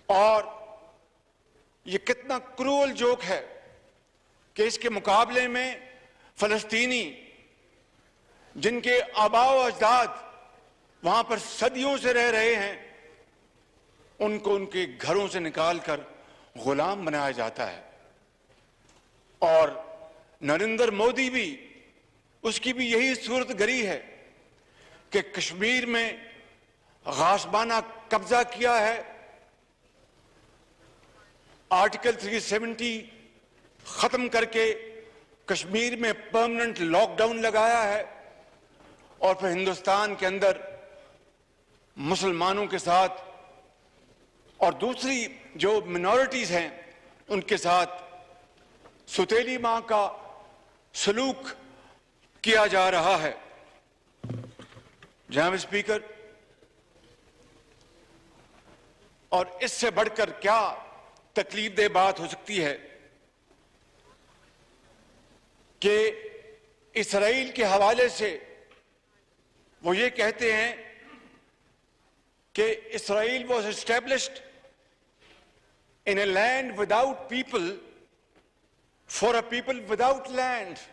اور یہ کتنا کروئل جوک ہے کہ اس کے مقابلے میں فلسطینی جن کے آباء و اجداد وہاں پر صدیوں سے رہ رہے ہیں ان کو ان کے گھروں سے نکال کر غلام بنایا جاتا ہے. اور نریندر مودی بھی اس کی بھی یہی صورت گری ہے کہ کشمیر میں غاصبانہ قبضہ کیا ہے, آرٹیکل 370 ختم کر کے کشمیر میں پرماننٹ لاک ڈاؤن لگایا ہے, اور پھر ہندوستان کے اندر مسلمانوں کے ساتھ اور دوسری جو منورٹیز ہیں ان کے ساتھ ستیلی ماں کا سلوک کیا جا رہا ہے. جناب اسپیکر, اور اس سے بڑھ کر کیا تکلیف دہ بات ہو سکتی ہے کہ اسرائیل کے حوالے سے وہ یہ کہتے ہیں کہ Israel was established in a land without people for a people without land.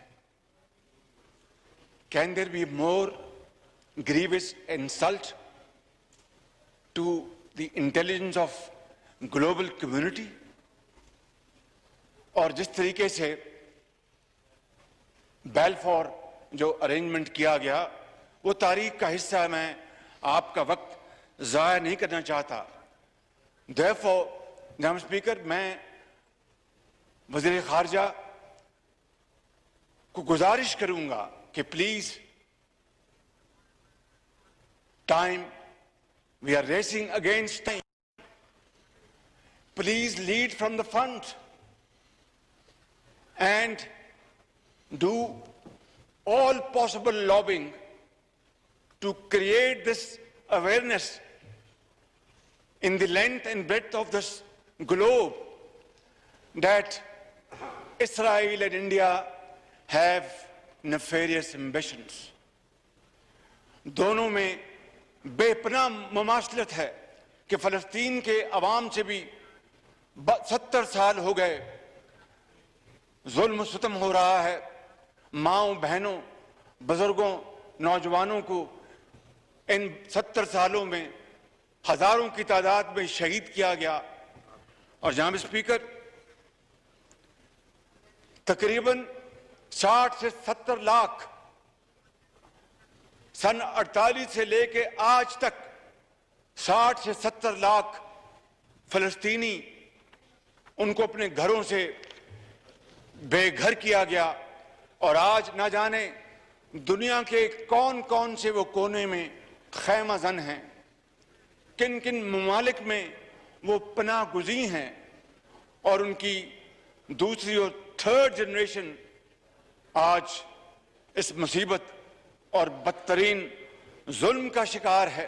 Can there be more grievous insult to the intelligence of global community? اور جس طریقے سے بیلفور جو ارینجمنٹ کیا گیا وہ تاریخ کا حصہ ہے, میں آپ کا وقت ضائع نہیں کرنا چاہتا. Therefore, جناب اسپیکر, میں وزیر خارجہ کو گزارش کروں گا کہ please, time, we are racing against time, please lead from the front and do all possible lobbying to create this awareness in the length and breadth of this globe that Israel and India have nefarious ambitions. دونوں میں بے پناہ مماثلت ہے کہ فلسطین کے عوام سے بھی 70 سال ہو گئے ظلم و ستم ہو رہا ہے, ماؤں بہنوں بزرگوں نوجوانوں کو ان 70 سالوں میں ہزاروں کی تعداد میں شہید کیا گیا. اور جناب اسپیکر, تقریباً 60 سے 70 لاکھ سن 48 سے لے کے آج تک 60 سے 70 لاکھ فلسطینی ان کو اپنے گھروں سے بے گھر کیا گیا, اور آج نہ جانے دنیا کے کون کون سے وہ کونے میں خیمہ زن ہیں, کن کن ممالک میں وہ پناہ گزین ہیں, اور ان کی دوسری اور تھرڈ جنریشن آج اس مصیبت اور بدترین ظلم کا شکار ہے.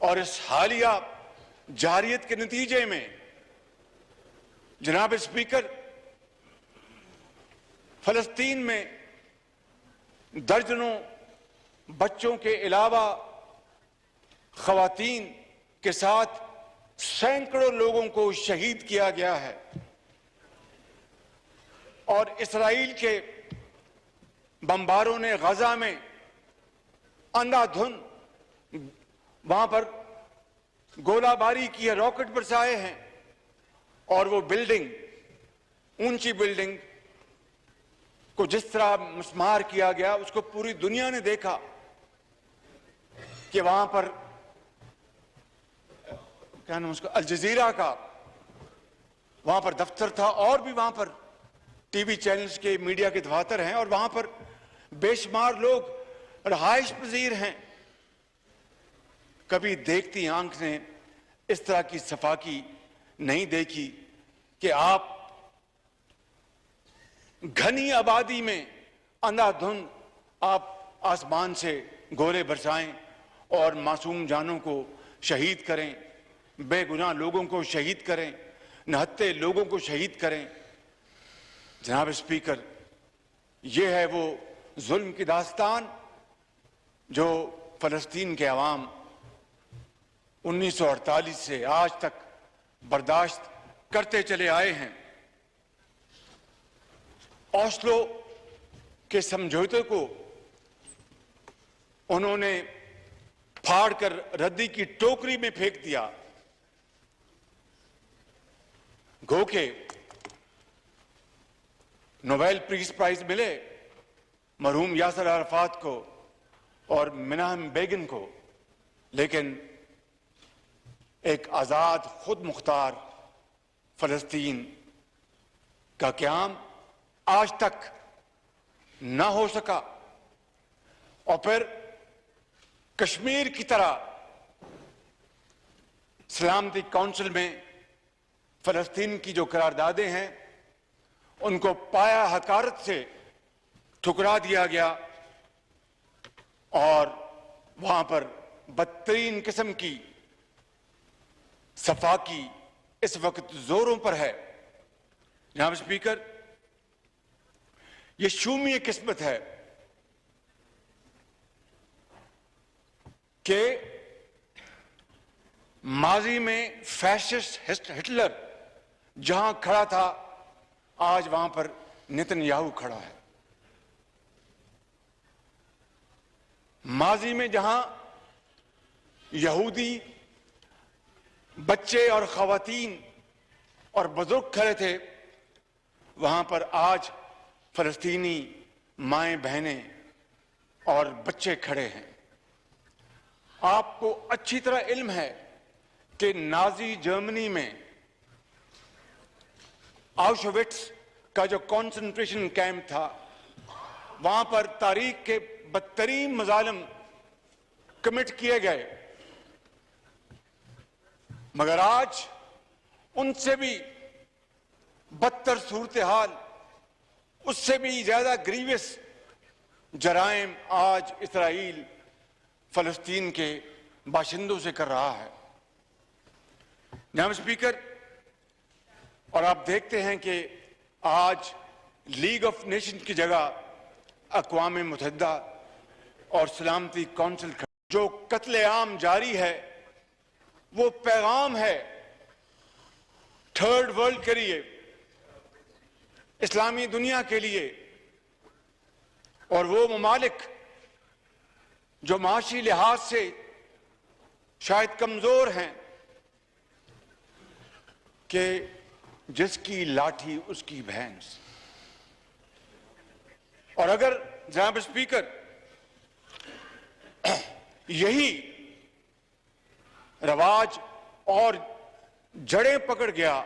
اور اس حالیہ جارحیت کے نتیجے میں جناب اسپیکر, فلسطین میں درجنوں بچوں کے علاوہ خواتین کے ساتھ سینکڑوں لوگوں کو شہید کیا گیا ہے. اور اسرائیل کے بمباروں نے غزہ میں اندھا دھند وہاں پر گولہ باری کی ہے, راکٹ برسائے ہیں, اور وہ بلڈنگ, اونچی بلڈنگ کو جس طرح مسمار کیا گیا اس کو پوری دنیا نے دیکھا کہ وہاں پر کیا نام اس کا الجزیرہ کا وہاں پر دفتر تھا, اور بھی وہاں پر ٹی وی چینلز کے میڈیا کے دفاتر ہیں, اور وہاں پر بے شمار لوگ رہائش پذیر ہیں. کبھی دیکھتی آنکھ نے اس طرح کی صفاقی نہیں دیکھی کہ آپ گھنی آبادی میں اندھا دھند آپ آسمان سے گولے برسائیں اور معصوم جانوں کو شہید کریں, بے گناہ لوگوں کو شہید کریں, نہتے لوگوں کو شہید کریں. جناب اسپیکر, یہ ہے وہ ظلم کی داستان جو فلسطین کے عوام 1948 سے آج تک برداشت کرتے چلے آئے ہیں۔ اوسلو کے سمجھوتے کو انہوں نے پھاڑ کر ردی کی ٹوکری میں پھینک دیا، گو کہ نوبیل پیس پرائز ملے مرحوم یاسر عرفات کو اور مناہم بیگن کو، لیکن ایک آزاد خود مختار فلسطین کا قیام آج تک نہ ہو سکا۔ اور پھر کشمیر کی طرح سلامتی کونسل میں فلسطین کی جو قراردادیں ہیں ان کو پایا حقارت سے ٹھکرا دیا گیا، اور وہاں پر بدترین قسم کی صفاقی اس وقت زوروں پر ہے۔ جناب اسپیکر، یہ شومی قسمت ہے کہ ماضی میں فیشسٹ ہٹلر جہاں کھڑا تھا آج وہاں پر نتن یاہو کھڑا ہے۔ ماضی میں جہاں یہودی بچے اور خواتین اور بزرگ کھڑے تھے وہاں پر آج فلسطینی مائیں بہنیں اور بچے کھڑے ہیں۔ آپ کو اچھی طرح علم ہے کہ نازی جرمنی میں آؤشوِٹس کا جو کنسنٹریشن کیمپ تھا وہاں پر تاریخ کے بدترین مظالم کمٹ کیے گئے، مگر آج ان سے بھی بدتر صورتحال، اس سے بھی زیادہ گریوس جرائم آج اسرائیل فلسطین کے باشندوں سے کر رہا ہے۔ جناب اسپیکر، اور آپ دیکھتے ہیں کہ آج لیگ آف نیشن کی جگہ اقوام متحدہ اور سلامتی کونسل جو قتل عام جاری ہے وہ پیغام ہے تھرڈ ورلڈ کے لیے، اسلامی دنیا کے لیے، اور وہ ممالک جو معاشی لحاظ سے شاید کمزور ہیں کہ جس کی لاٹھی اس کی بھینس۔ اور اگر جناب اسپیکر یہی رواج اور جڑیں پکڑ گیا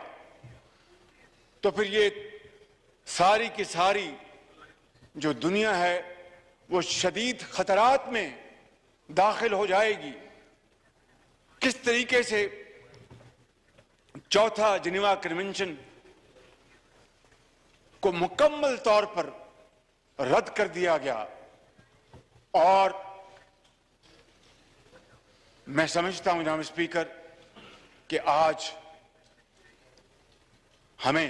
تو پھر یہ ساری کی ساری جو دنیا ہے وہ شدید خطرات میں داخل ہو جائے گی۔ کس طریقے سے چوتھا جنیوا کنونشن کو مکمل طور پر رد کر دیا گیا، اور میں سمجھتا ہوں جناب اسپیکر کہ آج ہمیں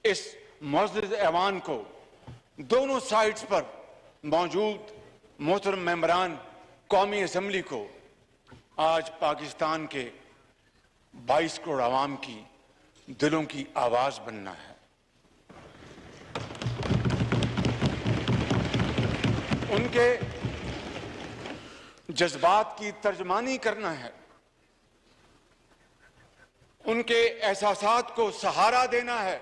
اس معزز ایوان کو دونوں سائٹس پر موجود محترم ممبران قومی اسمبلی کو آج پاکستان کے 22 کروڑ عوام کی دلوں کی آواز بننا ہے۔ ان کے جذبات کی ترجمانی کرنا ہے، ان کے احساسات کو سہارا دینا ہے،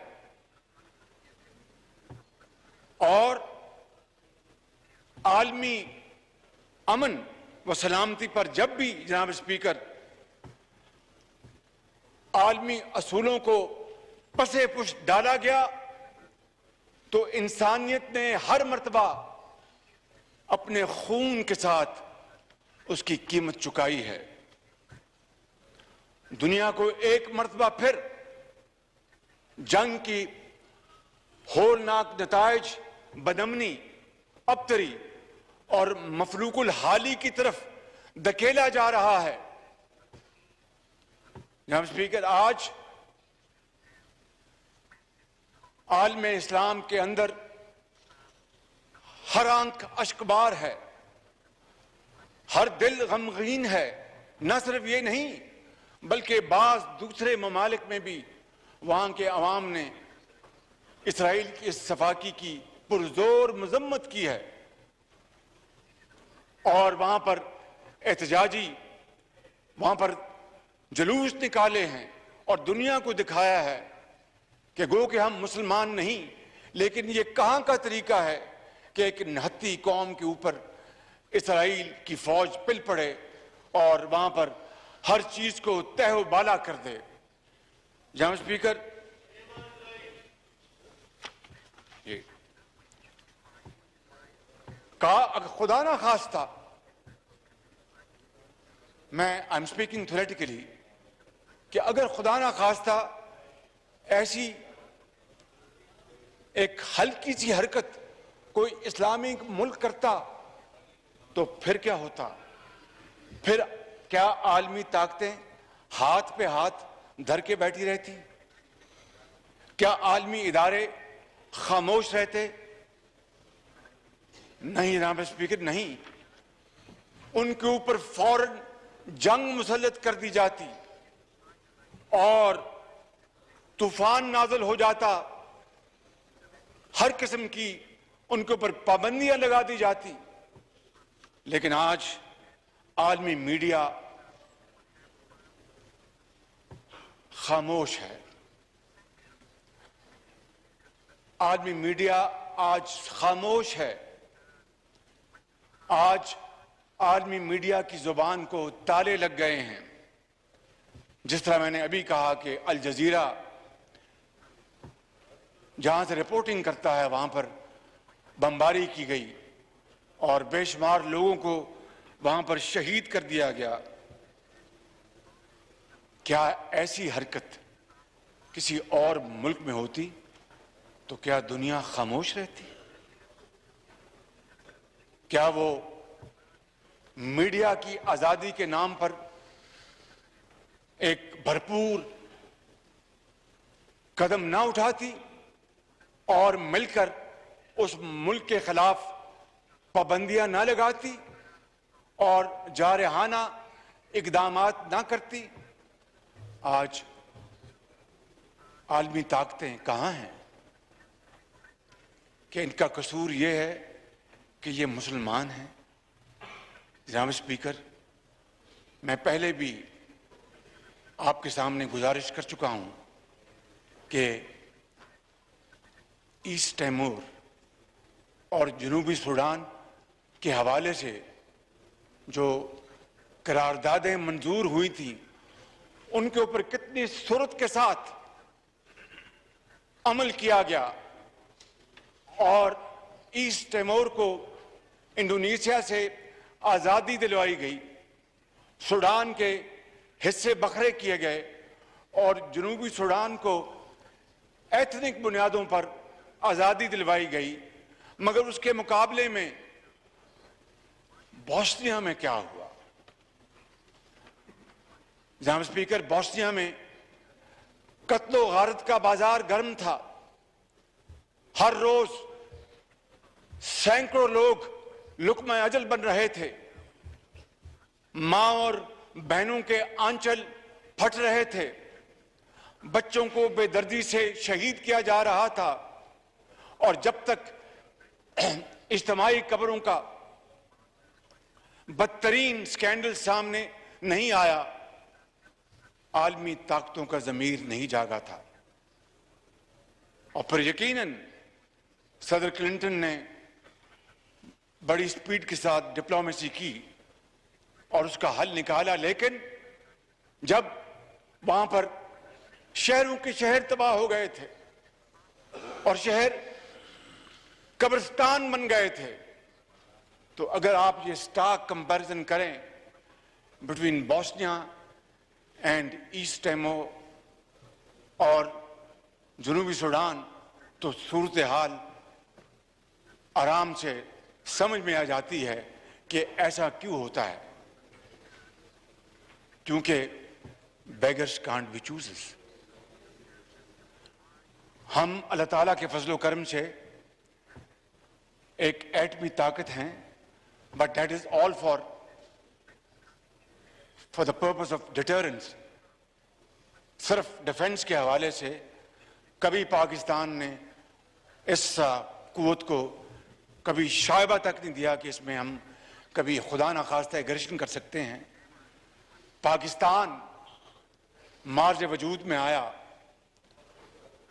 اور عالمی امن و سلامتی پر جب بھی جناب اسپیکر عالمی اصولوں کو پسے پشت ڈالا گیا تو انسانیت نے ہر مرتبہ اپنے خون کے ساتھ اس کی قیمت چکائی ہے۔ دنیا کو ایک مرتبہ پھر جنگ کی ہولناک نتائج، بدامنی، ابتری اور مفلوق الحالی کی طرف دھکیلا جا رہا ہے۔ جناب اسپیکر، آج عالم اسلام کے اندر ہر آنکھ اشکبار ہے، ہر دل غمگین ہے، نہ صرف یہ نہیں بلکہ بعض دوسرے ممالک میں بھی وہاں کے عوام نے اسرائیل کی اس صفاقی کی پرزور مذمت کی ہے اور وہاں پر احتجاجی وہاں پر جلوس نکالے ہیں اور دنیا کو دکھایا ہے کہ گو کہ ہم مسلمان نہیں، لیکن یہ کہاں کا طریقہ ہے کہ ایک نہتی قوم کے اوپر اسرائیل کی فوج پل پڑے اور وہاں پر ہر چیز کو تہ و بالا کر دے۔ جناب اسپیکر، کہا اگر خدا نہ خواستہ، میں آئی ایم اسپیکنگ تھیوریٹیکلی، کہ اگر خدا نہ خواستہ ایسی ایک ہلکی سی حرکت کوئی اسلامی ملک کرتا تو پھر کیا ہوتا؟ پھر کیا عالمی طاقتیں ہاتھ پہ ہاتھ دھر کے بیٹھی رہتی؟ کیا عالمی ادارے خاموش رہتے؟ نہیں جناب اسپیکر، نہیں، ان کے اوپر فوراً جنگ مسلط کر دی جاتی اور طوفان نازل ہو جاتا، ہر قسم کی ان کے اوپر پابندیاں لگا دی جاتی۔ لیکن آج عالمی میڈیا خاموش ہے، عالمی میڈیا آج خاموش ہے، آج عالمی میڈیا کی زبان کو تالے لگ گئے ہیں۔ جس طرح میں نے ابھی کہا کہ الجزیرہ جہاں سے رپورٹنگ کرتا ہے وہاں پر بمباری کی گئی اور بے شمار لوگوں کو وہاں پر شہید کر دیا گیا۔ کیا ایسی حرکت کسی اور ملک میں ہوتی تو کیا دنیا خاموش رہتی؟ کیا وہ میڈیا کی آزادی کے نام پر ایک بھرپور قدم نہ اٹھاتی اور مل کر اس ملک کے خلاف پابندیاں نہ لگاتی اور جارحانہ اقدامات نہ کرتی؟ آج عالمی طاقتیں کہاں ہیں کہ ان کا قصور یہ ہے کہ یہ مسلمان ہیں؟ جناب اسپیکر، میں پہلے بھی آپ کے سامنے گزارش کر چکا ہوں کہ ایسٹ تیمور اور جنوبی سوڈان کے حوالے سے جو قراردادیں منظور ہوئی تھیں ان کے اوپر کتنی سرعت کے ساتھ عمل کیا گیا اور ایسٹ تیمور کو انڈونیشیا سے آزادی دلوائی گئی، سوڈان کے حصے بکھرے کیے گئے اور جنوبی سوڈان کو ایتھنک بنیادوں پر آزادی دلوائی گئی، مگر اس کے مقابلے میں بوسنیا میں کیا ہوا؟ جناب اسپیکر، بوسنیا میں قتل و غارت کا بازار گرم تھا، ہر روز سینکڑوں لوگ لقمہ اجل بن رہے تھے، ماں اور بہنوں کے آنچل پھٹ رہے تھے، بچوں کو بے دردی سے شہید کیا جا رہا تھا، اور جب تک اجتماعی قبروں کا بدترین سکینڈل سامنے نہیں آیا، عالمی طاقتوں کا ضمیر نہیں جاگا تھا۔ اور پھر یقیناً صدر کلنٹن نے بڑی سپیڈ کے ساتھ ڈپلومیسی کی اور اس کا حل نکالا، لیکن جب وہاں پر شہروں کے شہر تباہ ہو گئے تھے اور شہر قبرستان بن گئے تھے، تو اگر آپ یہ سٹارک کمپیریزن کریں between Bosnia and East Timor اور جنوبی سوڈان، تو صورتحال آرام سے سمجھ میں آ جاتی ہے کہ ایسا کیوں ہوتا ہے، کیونکہ بیگرز کانٹ بی چوزرز۔ ہم اللہ تعالیٰ کے فضل و کرم سے ایک ایٹمی طاقت ہیں، but that is all for for the purpose of deterrence. صرف ڈیفنس کے حوالے سے کبھی پاکستان نے اس قوت کو کبھی شائبہ تک نہیں دیا کہ اس میں ہم کبھی خدا نخواستہ ایگریشن کر سکتے ہیں. پاکستان مارج وجود میں آیا،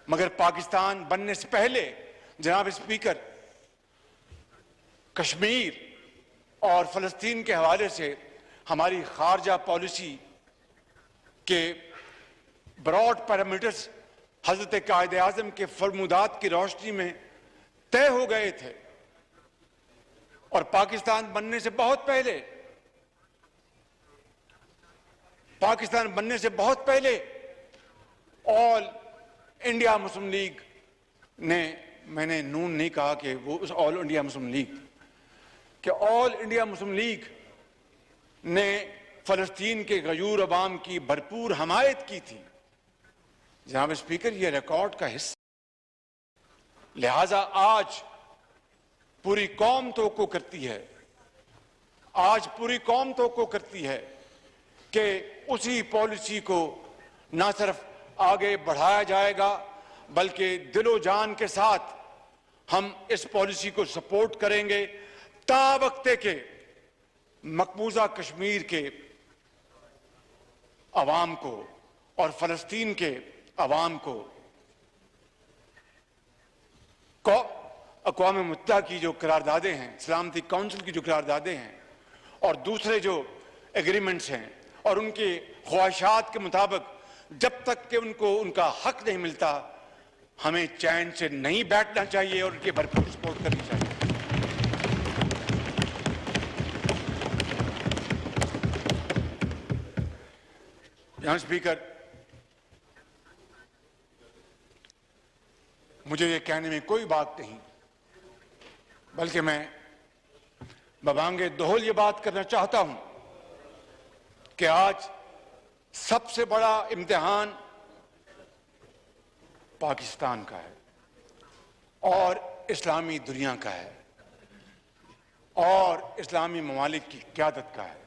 مگر پاکستان بننے سے پہلے جناب اسپیکر کشمیر اور فلسطین کے حوالے سے ہماری خارجہ پالیسی کے براڈ پیرامیٹرز حضرت قائد اعظم کے فرمودات کی روشنی میں طے ہو گئے تھے. اور پاکستان بننے سے بہت پہلے آل انڈیا مسلم لیگ نے، میں نے نون نہیں کہا کہ وہ اس آل انڈیا مسلم لیگ، کہ آل انڈیا مسلم لیگ نے فلسطین کے غیور عوام کی بھرپور حمایت کی تھی. جناب اسپیکر، یہ ریکارڈ کا حصہ، لہذا آج پوری قوم توقع کرتی ہے کہ اسی پالیسی کو نہ صرف آگے بڑھایا جائے گا بلکہ دل و جان کے ساتھ ہم اس پالیسی کو سپورٹ کریں گے تا وقتے کہ مقبوضہ کشمیر کے عوام کو اور فلسطین کے عوام کو اقوام متحدہ کی جو قراردادیں ہیں، سلامتی کونسل کی جو قراردادیں ہیں اور دوسرے جو ایگریمنٹس ہیں اور ان کی خواہشات کے مطابق جب تک کہ ان کو ان کا حق نہیں ملتا، ہمیں چین سے نہیں بیٹھنا چاہیے اور ان کی بھرپور سپورٹ کرنی چاہیے. جناب اسپیکر، مجھے یہ کہنے میں کوئی بات نہیں، بلکہ میں ببانگ دہل یہ بات کرنا چاہتا ہوں کہ آج سب سے بڑا امتحان پاکستان کا ہے اور اسلامی دنیا کا ہے اور اسلامی ممالک کی قیادت کا ہے.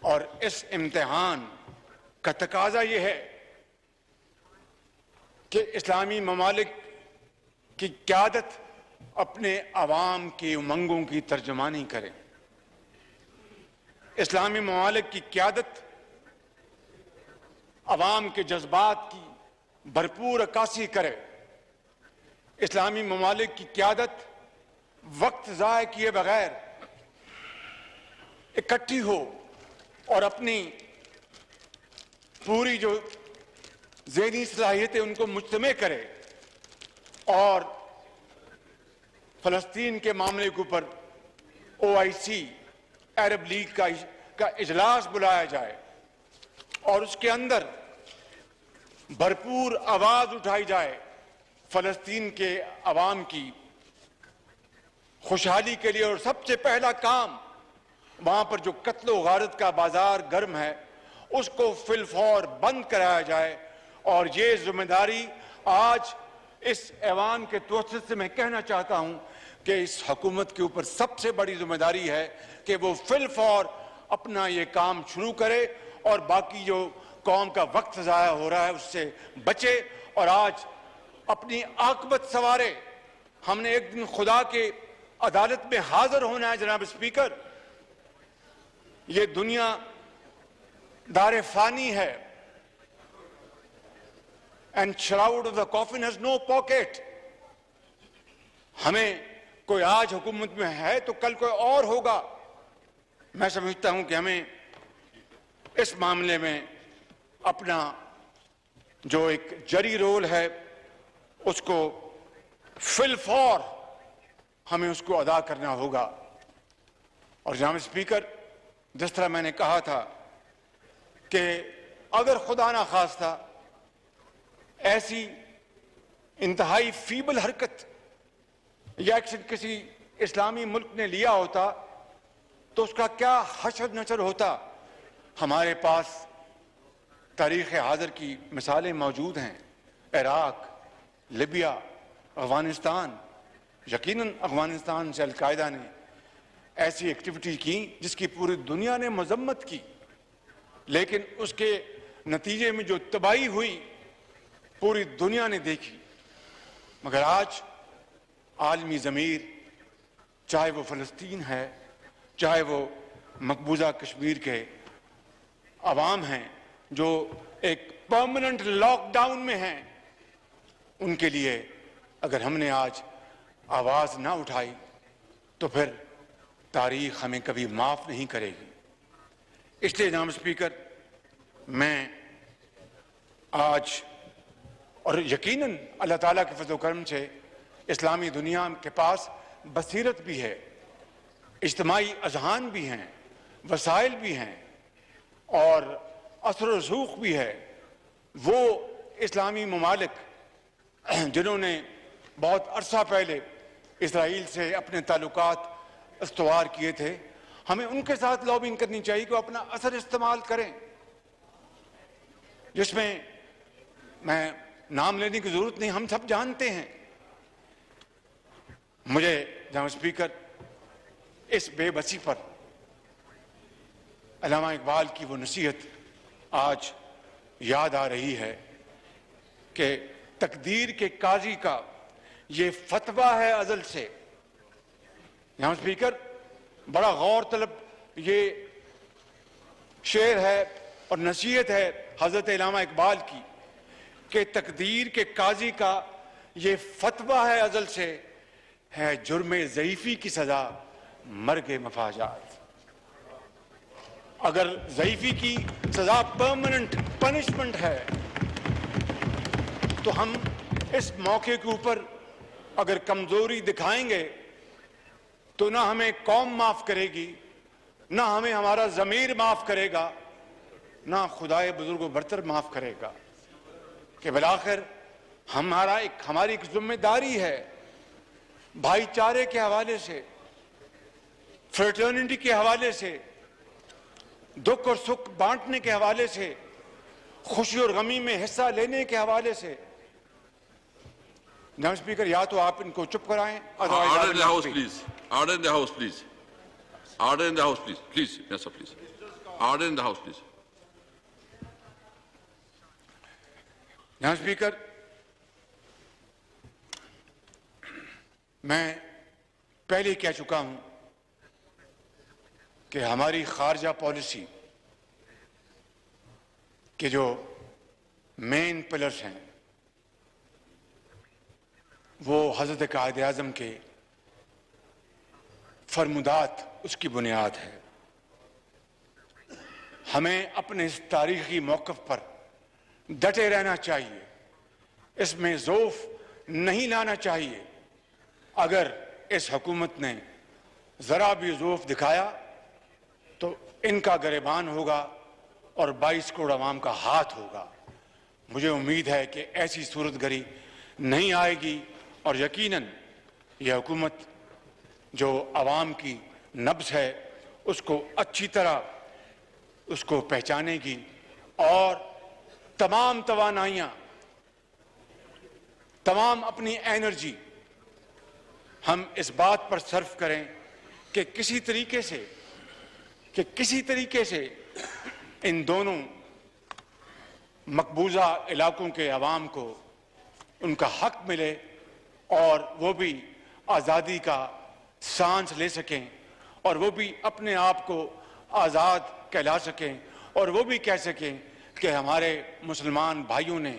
اور اس امتحان کا تقاضا یہ ہے کہ اسلامی ممالک کی قیادت اپنے عوام کی امنگوں کی ترجمانی کرے. اسلامی ممالک کی قیادت عوام کے جذبات کی بھرپور عکاسی کرے. اسلامی ممالک کی قیادت وقت ضائع کیے بغیر اکٹھی ہو اور اپنی پوری جو ذہنی صلاحیتیں ان کو مجتمع کرے اور فلسطین کے معاملے کے اوپر OIC عرب لیگ کا اجلاس بلایا جائے اور اس کے اندر بھرپور آواز اٹھائی جائے فلسطین کے عوام کی خوشحالی کے لیے. اور سب سے پہلا کام وہاں پر جو قتل و غارت کا بازار گرم ہے اس کو فی الفور بند کرایا جائے. اور یہ ذمہ داری آج اس ایوان کے توسط سے میں کہنا چاہتا ہوں کہ اس حکومت کے اوپر سب سے بڑی ذمہ داری ہے کہ وہ فی الفور اپنا یہ کام شروع کرے اور باقی جو قوم کا وقت ضائع ہو رہا ہے اس سے بچے اور آج اپنی عاقبت سنوارے. ہم نے ایک دن خدا کے عدالت میں حاضر ہونا ہے. جناب اسپیکر، یہ دنیا دار فانی ہے. And shroud of the coffin has no pocket. ہمیں کوئی آج حکومت میں ہے تو کل کوئی اور ہوگا. میں سمجھتا ہوں کہ ہمیں اس معاملے میں اپنا جو ایک جری رول ہے اس کو فی الفور ہمیں اس کو ادا کرنا ہوگا. اور جناب اسپیکر، جس طرح میں نے کہا تھا کہ اگر خدا نہ خواستہ ایسی انتہائی فیبل حرکت یا ایکشن کسی اسلامی ملک نے لیا ہوتا تو اس کا کیا حشر نشر ہوتا. ہمارے پاس تاریخ حاضر کی مثالیں موجود ہیں. عراق، لیبیا، افغانستان. یقیناً افغانستان سے القاعدہ نے ایسی ایکٹیویٹی کی جس کی پوری دنیا نے مذمت کی. لیکن اس کے نتیجے میں جو تباہی ہوئی پوری دنیا نے دیکھی. مگر آج عالمی ضمیر، چاہے وہ فلسطین ہے، چاہے وہ مقبوضہ کشمیر کے عوام ہیں جو ایک پرماننٹ لاک ڈاؤن میں ہیں، ان کے لیے اگر ہم نے آج آواز نہ اٹھائی تو پھر تاریخ ہمیں کبھی معاف نہیں کرے گی. اس لیے جناب اسپیکر، میں آج اور یقیناً اللہ تعالیٰ کے فضل و کرم سے اسلامی دنیا کے پاس بصیرت بھی ہے، اجتماعی اذہان بھی ہیں، وسائل بھی ہیں اور اثر و رسوخ بھی ہے. وہ اسلامی ممالک جنہوں نے بہت عرصہ پہلے اسرائیل سے اپنے تعلقات استوار کیے تھے، ہمیں ان کے ساتھ لابنگ کرنی چاہیے کہ وہ اپنا اثر استعمال کریں، جس میں نام لینے کی ضرورت نہیں، ہم سب جانتے ہیں. مجھے جناب اسپیکر اس بے بسی پر علامہ اقبال کی وہ نصیحت آج یاد آ رہی ہے کہ تقدیر کے قاضی کا یہ فتویٰ ہے ازل سے. جناب اسپیکر، بڑا غور طلب یہ شعر ہے اور نصیحت ہے حضرت علامہ اقبال کی کہ تقدیر کے قاضی کا یہ فتویٰ ہے ازل سے، ہے جرم ضعیفی کی سزا مرگ مفاجات. اگر ضعیفی کی سزا پرماننٹ پنشمنٹ ہے تو ہم اس موقع کے اوپر اگر کمزوری دکھائیں گے تو نہ ہمیں قوم معاف کرے گی، نہ ہمیں ہمارا ضمیر معاف کرے گا، نہ خدائے بزرگ و برتر معاف کرے گا. کہ بالآخر ہماری ایک ذمہ داری ہے بھائی چارے کے حوالے سے، فریٹرنٹی کے حوالے سے، دکھ اور سکھ بانٹنے کے حوالے سے، خوشی اور غمی میں حصہ لینے کے حوالے سے. جناب اسپیکر، یا تو آپ ان کو چپ کرائیں. Order in the House, please. Order in the House, please. Order in the House, please. Please, yes, sir, please. Order in the House, please. جناب اسپیکر، میں پہلے کہہ چکا ہوں کہ ہماری خارجہ پالیسی کے جو مین پلرز ہیں وہ حضرت قائد اعظم کے فرمودات اس کی بنیاد ہے. ہمیں اپنے اس تاریخی موقف پر ڈٹے رہنا چاہیے، اس میں ضعف نہیں لانا چاہیے. اگر اس حکومت نے ذرا بھی ضعف دکھایا تو ان کا گریبان ہوگا اور 22 کروڑ عوام کا ہاتھ ہوگا. مجھے امید ہے کہ ایسی صورت گری نہیں آئے گی اور یقیناً یہ حکومت جو عوام کی نبض ہے اس کو اچھی طرح اس کو پہچانے گی اور تمام توانائیاں، تمام اپنی انرجی ہم اس بات پر صرف کریں کہ کسی طریقے سے ان دونوں مقبوضہ علاقوں کے عوام کو ان کا حق ملے اور وہ بھی آزادی کا سانس لے سکیں اور وہ بھی اپنے آپ کو آزاد کہلا سکیں اور وہ بھی کہہ سکیں کہ ہمارے مسلمان بھائیوں نے،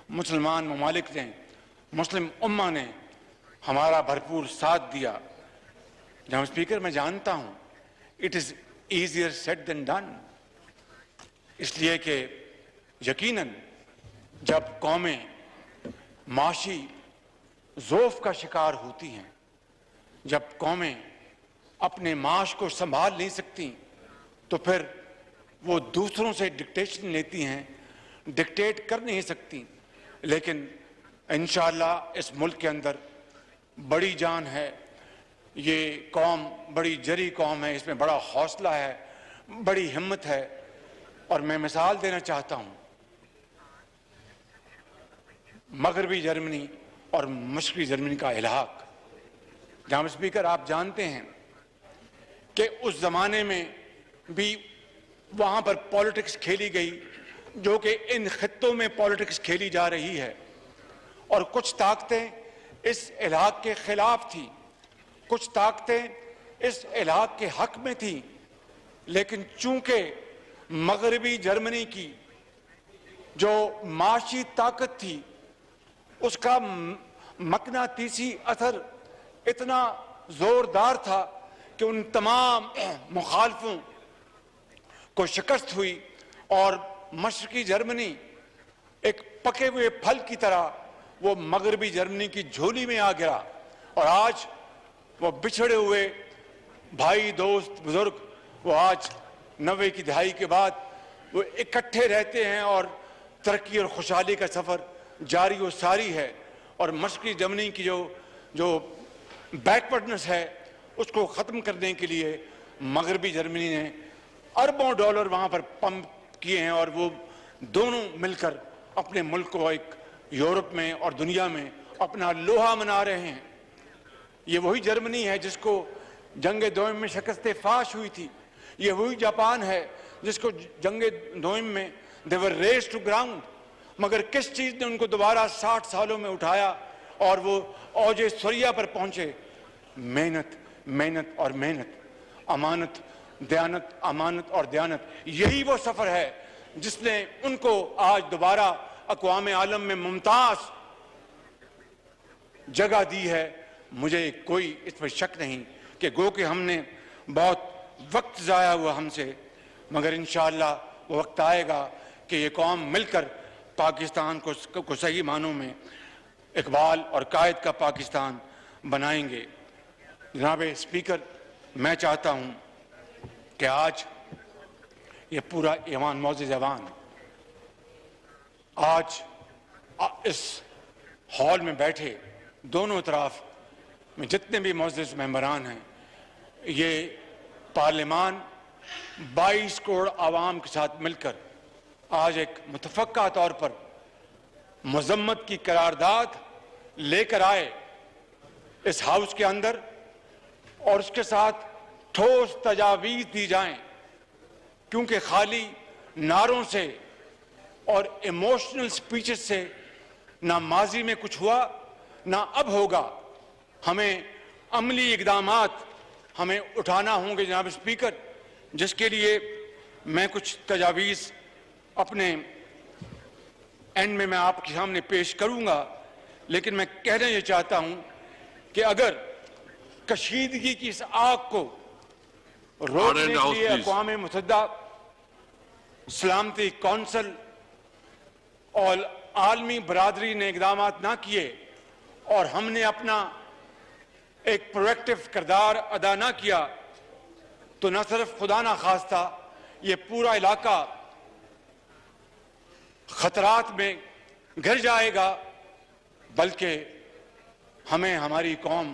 مسلمان ممالک نے، مسلم امہ نے ہمارا بھرپور ساتھ دیا. جناب اسپیکر، میں جانتا ہوں it is easier said than done, اس لیے کہ یقیناً جب قومیں معاشی ضعف کا شکار ہوتی ہیں، جب قومیں اپنے معاش کو سنبھال نہیں سکتی تو پھر وہ دوسروں سے ڈکٹیشن لیتی ہیں، ڈکٹیٹ کر نہیں سکتی. لیکن انشاءاللہ اس ملک کے اندر بڑی جان ہے، یہ قوم بڑی جری قوم ہے، اس میں بڑا حوصلہ ہے، بڑی ہمت ہے. اور میں مثال دینا چاہتا ہوں، مغربی جرمنی اور مشرقی جرمنی کا الحاق. جناب اسپیکر، آپ جانتے ہیں کہ اس زمانے میں بھی وہاں پر پالیٹکس کھیلی گئی جو کہ ان خطوں میں پالیٹکس کھیلی جا رہی ہے، اور کچھ طاقتیں اس الحاق کے خلاف تھیں، کچھ طاقتیں اس الحاق کے حق میں تھیں، لیکن چونکہ مغربی جرمنی کی جو معاشی طاقت تھی اس کا مقناطیسی اثر اتنا زوردار تھا کہ ان تمام مخالفوں کو شکست ہوئی اور مشرقی جرمنی ایک پکے ہوئے پھل کی طرح وہ مغربی جرمنی کی جھولی میں آ گرا، اور آج وہ بچھڑے ہوئے بھائی دوست بزرگ وہ آج 90 کی دہائی کے بعد وہ اکٹھے رہتے ہیں اور ترقی اور خوشحالی کا سفر جاری و ساری ہے، اور مشرقی جرمنی کی جو بیکورڈنس ہے اس کو ختم کرنے کے لیے مغربی جرمنی نے اربوں ڈالر وہاں پر پمپ کیے ہیں، اور وہ دونوں مل کر اپنے ملک کو ایک یورپ میں اور دنیا میں اپنا لوہا منا رہے ہیں۔ یہ وہی جرمنی ہے جس کو جنگ دوئم میں شکست فاش ہوئی تھی، یہ وہی جاپان ہے جس کو جنگ دوئم میں they were raised to ground، مگر کس چیز نے ان کو دوبارہ 60 سالوں میں اٹھایا اور وہ اوج ثریا پر پہنچے؟ محنت، محنت اور محنت، امانت، دیانت، امانت اور دیانت، یہی وہ سفر ہے جس نے ان کو آج دوبارہ اقوام عالم میں ممتاز جگہ دی ہے۔ مجھے کوئی اس پر شک نہیں کہ گو کہ ہم نے بہت وقت ضائع ہوا ہم سے، مگر انشاءاللہ وہ وقت آئے گا کہ یہ قوم مل کر پاکستان کو صحیح معنوں میں اقبال اور قائد کا پاکستان بنائیں گے۔ جناب اسپیکر، میں چاہتا ہوں کہ آج یہ پورا ایوان، معزز ایوان، آج اس ہال میں بیٹھے دونوں طرف میں جتنے بھی معزز ممبران ہیں، یہ پارلیمان 22 کروڑ عوام کے ساتھ مل کر آج ایک متفقہ طور پر مذمت کی قرارداد لے کر آئے اس ہاؤس کے اندر، اور اس کے ساتھ ٹھوس تجاویز دی جائیں، کیونکہ خالی نعروں سے اور ایموشنل سپیچز سے نہ ماضی میں کچھ ہوا نہ اب ہوگا۔ ہمیں عملی اقدامات ہمیں اٹھانا ہوں گے جناب اسپیکر، جس کے لیے میں کچھ تجاویز اپنے اینڈ میں آپ کے سامنے پیش کروں گا، لیکن میں کہنا یہ چاہتا ہوں کہ اگر کشیدگی کی اس آگ کو روکنے کے لیے اقوام متحدہ، سلامتی کونسل اور عالمی برادری نے اقدامات نہ کیے اور ہم نے اپنا ایک پرویکٹیو کردار ادا نہ کیا، تو نہ صرف خدا نہ خواستہ یہ پورا علاقہ خطرات میں گر جائے گا، بلکہ ہمیں، ہماری قوم،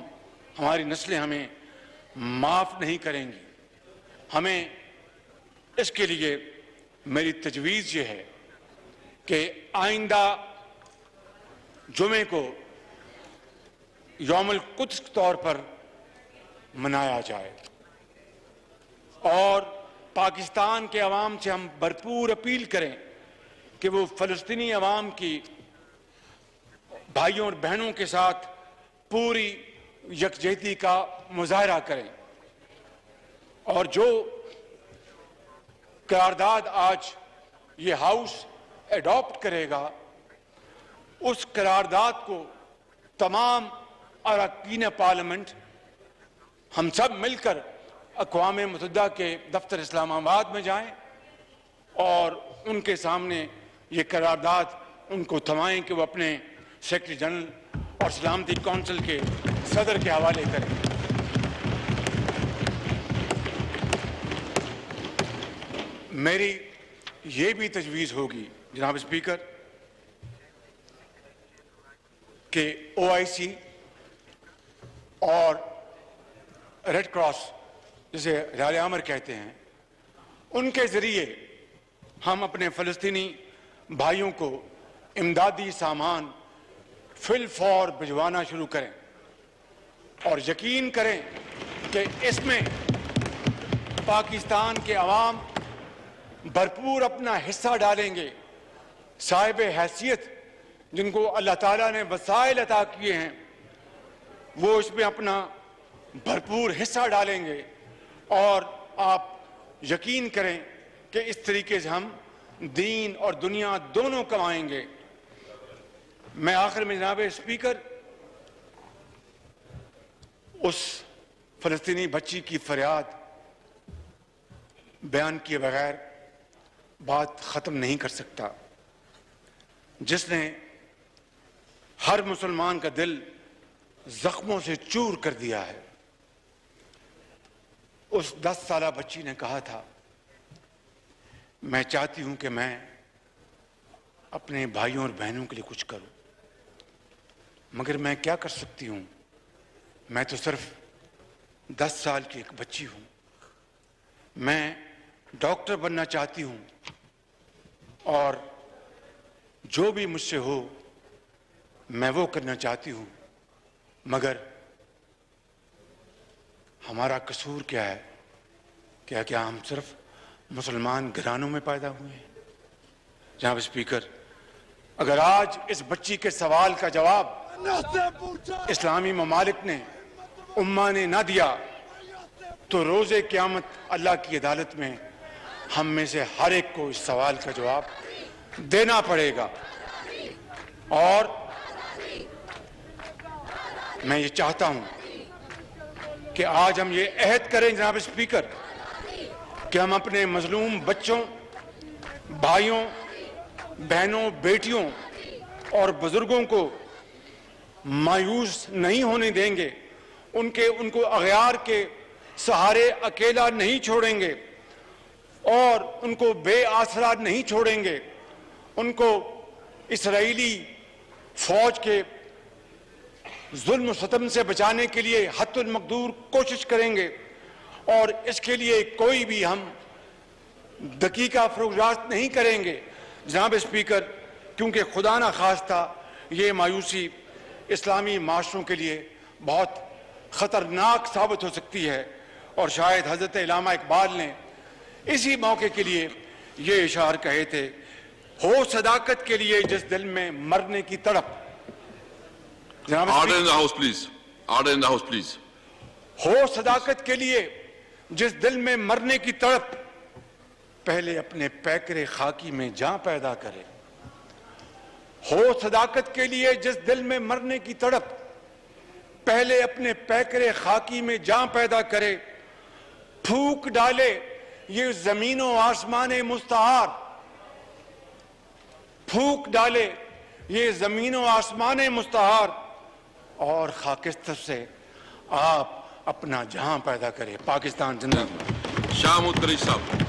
ہماری نسلیں ہمیں معاف نہیں کریں گی۔ ہمیں اس کے لیے میری تجویز یہ ہے کہ آئندہ جمعے کو یوم القدس کے طور پر منایا جائے، اور پاکستان کے عوام سے ہم بھرپور اپیل کریں کہ وہ فلسطینی عوام کی بھائیوں اور بہنوں کے ساتھ پوری یکجہتی کا مظاہرہ کریں، اور جو قرارداد آج یہ ہاؤس ایڈاپٹ کرے گا، اس قرارداد کو تمام اراکین پارلیمنٹ ہم سب مل کر اقوام متحدہ کے دفتر اسلام آباد میں جائیں اور ان کے سامنے یہ قرارداد ان کو تھمائیں کہ وہ اپنے سیکرٹری جنرل اور سلامتی کونسل کے صدر کے حوالے کریں۔ میری یہ بھی تجویز ہوگی جناب اسپیکر کہ OIC اور ریڈ کراس، جسے ہلال احمر کہتے ہیں، ان کے ذریعے ہم اپنے فلسطینی بھائیوں کو امدادی سامان فل فور بھجوانا شروع کریں، اور یقین کریں کہ اس میں پاکستان کے عوام بھرپور اپنا حصہ ڈالیں گے، صاحب حیثیت جن کو اللہ تعالیٰ نے وسائل عطا کیے ہیں وہ اس میں اپنا بھرپور حصہ ڈالیں گے، اور آپ یقین کریں کہ اس طریقے سے ہم دین اور دنیا دونوں کمائیں گے۔ میں آخر میں جناب اسپیکر اس فلسطینی بچی کی فریاد بیان کیے بغیر بات ختم نہیں کر سکتا، جس نے ہر مسلمان کا دل زخموں سے چور کر دیا ہے۔ اس 10 سالہ بچی نے کہا تھا، میں چاہتی ہوں کہ میں اپنے بھائیوں اور بہنوں کے لیے کچھ کروں، مگر میں کیا کر سکتی ہوں؟ میں تو صرف 10 سال کی ایک بچی ہوں۔ میں ڈاکٹر بننا چاہتی ہوں اور جو بھی مجھ سے ہو میں وہ کرنا چاہتی ہوں، مگر ہمارا قصور کیا ہے؟ کیا ہم صرف مسلمان گھرانوں میں پیدا ہوئے ہیں؟ جناب اسپیکر، اگر آج اس بچی کے سوال کا جواب اسلامی ممالک نے، امہ نے نہ دیا تو روز قیامت اللہ کی عدالت میں ہم میں سے ہر ایک کو اس سوال کا جواب دینا پڑے گا۔ اور میں یہ چاہتا ہوں کہ آج ہم یہ عہد کریں جناب اسپیکر کہ ہم اپنے مظلوم بچوں، بھائیوں، بہنوں، بیٹیوں اور بزرگوں کو مایوس نہیں ہونے دیں گے، ان کو اغیار کے سہارے اکیلا نہیں چھوڑیں گے اور ان کو بے آسرا نہیں چھوڑیں گے۔ ان کو اسرائیلی فوج کے ظلم و ستم سے بچانے کے لیے حتی المقدور کوشش کریں گے، اور اس کے لیے کوئی بھی ہم دقیقہ فروگزاشت نہیں کریں گے جناب اسپیکر، کیونکہ خدا نہ خواستہ یہ مایوسی اسلامی معاشروں کے لیے بہت خطرناک ثابت ہو سکتی ہے۔ اور شاید حضرت علامہ اقبال نے اسی موقع کے لیے یہ اشعار کہے تھے، ہو صداقت کے لیے جس دل میں مرنے کی تڑپ۔ جناب Order in the House, please. Order in the House, please. ہو صداقت کے لیے جس دل میں مرنے کی تڑپ، پہلے اپنے پیکرے خاکی میں جاں پیدا کرے۔ ہو صداقت کے لیے جس دل میں مرنے کی تڑپ، پہلے اپنے پیکرے خاکی میں جاں پیدا کرے۔ پھونک ڈالے یہ زمین و آسمان مستعار، پھونک ڈالے یہ زمین و آسمان مستعار، اور خاکستر سے آپ اپنا جہاں پیدا کرے۔ پاکستان زندہ باد۔ Shah Mahmood Qureshi Sahab.